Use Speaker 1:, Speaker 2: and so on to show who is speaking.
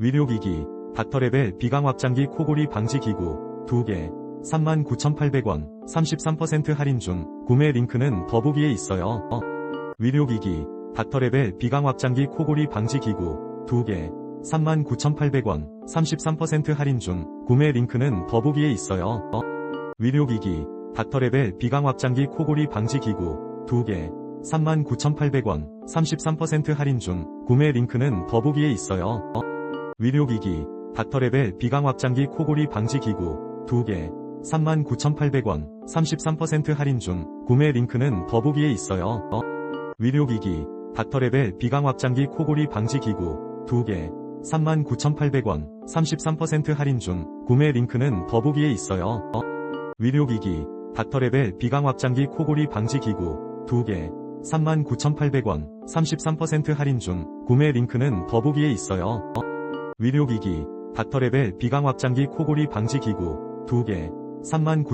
Speaker 1: 의료기기, 닥터레벨 비강 확장기 코골이 방지 기구 2개 39,800원 33% 할인 중. 구매 링크는 더보기에 있어요. 의료기기, 닥터레벨 비강 확장기 코골이 방지 기구 2개 39,800원 33% 할인 중. 구매 링크는 더보기에 있어요. 의료기기, 닥터레벨 비강 확장기 코골이 방지 기구 2개 39,800원 33% 할인 중. 구매 링크는 더보기에 있어요. 의료기기, 닥터레벨 비강 확장기 코골이 방지 기구 2개 39,800원 33% 할인 중. 구매 링크는 더보기에 있어요. 의료기기, 닥터레벨 비강 확장기 코골이 방지 기구 2개 39,800원 33% 할인 중. 구매 링크는 더보기에 있어요. 의료기기, 닥터레벨 비강 확장기 코골이 방지 기구 2개 39,800원 33% 할인 중. 구매 링크는 더보기에 있어요. 의료기기, 닥터레벨 비강 확장기 코골이 방지 기구 2개 39,800원